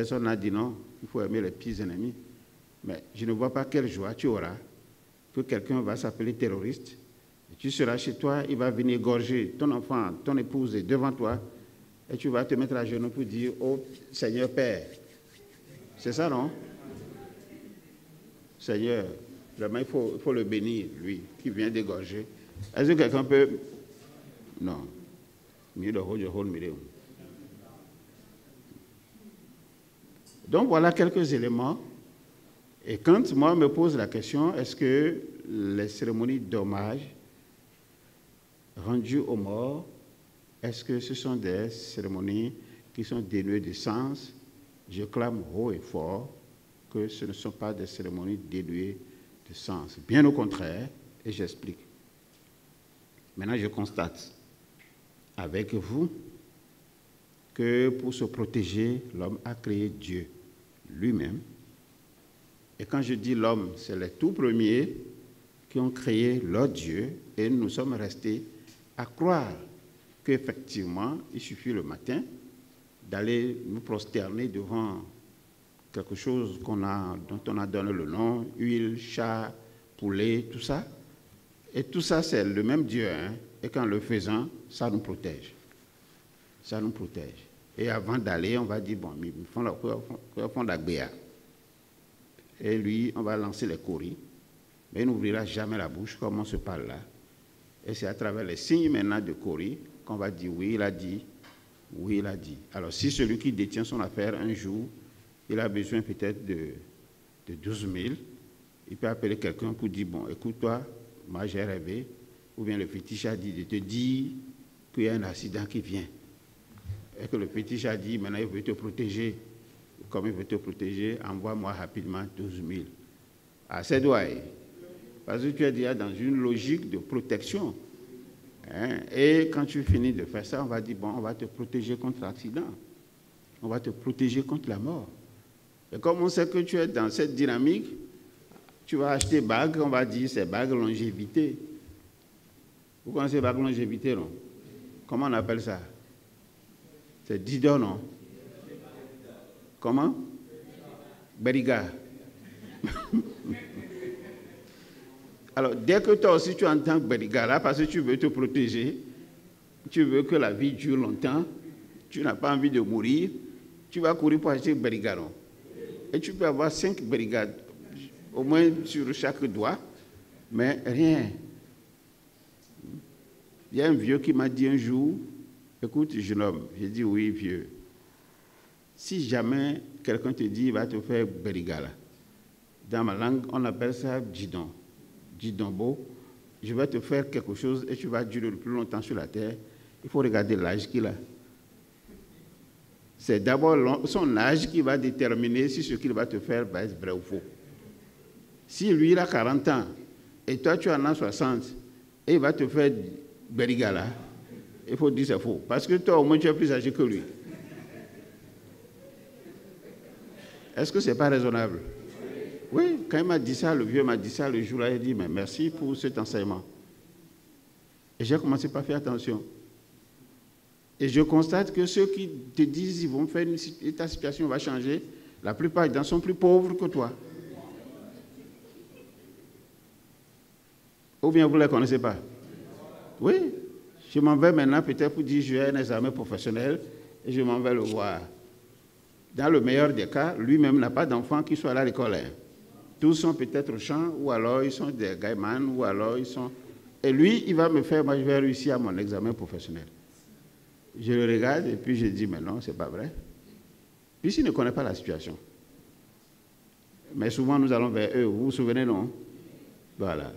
personne a dit non, il faut aimer les petits ennemis. Mais je ne vois pas quelle joie tu auras que quelqu'un va s'appeler terroriste. Et tu seras chez toi, il va venir égorger ton enfant, ton épouse est devant toi, et tu vas te mettre à genoux pour dire « Oh Seigneur Père ». C'est ça, non? Seigneur, vraiment, il faut le bénir, lui, qui vient d'égorger. Est-ce que quelqu'un peut... Non. Donc, voilà quelques éléments. Et quand moi, on me pose la question, est-ce que les cérémonies d'hommage rendues aux morts, est-ce que ce sont des cérémonies qui sont dénuées de sens? Je clame haut et fort que ce ne sont pas des cérémonies dénuées de sens. Bien au contraire, et j'explique. Maintenant, je constate avec vous que pour se protéger, l'homme a créé Dieu lui-même. Et quand je dis l'homme, c'est les tout premiers qui ont créé leur Dieu et nous sommes restés à croire qu'effectivement, il suffit le matin d'aller nous prosterner devant quelque chose dont on a donné le nom, huile, chat, poulet, tout ça. Et tout ça, c'est le même Dieu. Hein? Et qu'en le faisant, ça nous protège. Ça nous protège. Et avant d'aller, on va dire, bon, ils font la béa. Et lui, on va lancer les coris. Mais il n'ouvrira jamais la bouche comme on se parle là. Et c'est à travers les signes maintenant de coris qu'on va dire, oui, il a dit, oui, il a dit. Alors, si celui qui détient son affaire, un jour, il a besoin peut-être de 12 000, il peut appeler quelqu'un pour dire, bon, écoute-toi, moi j'ai rêvé, ou bien le fétiche a dit de te dire qu'il y a un accident qui vient. Et que le fétiche a dit, maintenant il veut te protéger. Comme il veut te protéger, envoie-moi rapidement 12 000. Ah, c'est doigt. Parce que tu es déjà dans une logique de protection. Hein? Et quand tu finis de faire ça, on va dire, bon, on va te protéger contre l'accident. On va te protéger contre la mort. Et comme on sait que tu es dans cette dynamique, tu vas acheter bague, on va dire, c'est bague longévité. Vous connaissez bague longévité, non? Comment on appelle ça? C'est Didon, non? Comment? Beriga. Alors, dès que toi aussi tu entends Beriga, là, parce que tu veux te protéger, tu veux que la vie dure longtemps, tu n'as pas envie de mourir, tu vas courir pour acheter Beriga, non? Et tu peux avoir 5 Beriga, au moins sur chaque doigt, mais rien. Il y a un vieux qui m'a dit un jour, écoute, jeune homme, j'ai dit oui, vieux. Si jamais quelqu'un te dit, il va te faire berigala, dans ma langue, on appelle ça djidon, djidombo, je vais te faire quelque chose et tu vas durer le plus longtemps sur la terre, il faut regarder l'âge qu'il a. C'est d'abord son âge qui va déterminer si ce qu'il va te faire va être vrai ou faux. Si lui, il a 40 ans, et toi, tu en as 60, et il va te faire berigala, il faut dire c'est faux. Parce que toi, au moins, tu es plus âgé que lui. Est-ce que ce n'est pas raisonnable? Oui, quand il m'a dit ça, le vieux m'a dit ça, le jour-là, il dit, mais merci pour cet enseignement. Et j'ai commencé par faire attention. Et je constate que ceux qui te disent ils vont faire ta situation va changer, la plupart d'entre eux sont plus pauvres que toi. Ou bien vous ne les connaissez pas? Oui, je m'en vais maintenant peut-être pour dire je vais un examen professionnel et je m'en vais le voir. Dans le meilleur des cas, lui-même n'a pas d'enfant qui soit à l'école. Hein. Tous sont peut-être au champ, ou alors ils sont des gaimans, ou alors ils sont... Et lui, il va me faire, moi je vais réussir à mon examen professionnel. Je le regarde et puis je dis, mais non, c'est pas vrai. Puisqu'il ne connaît pas la situation. Mais souvent nous allons vers eux, vous vous souvenez, non? Voilà.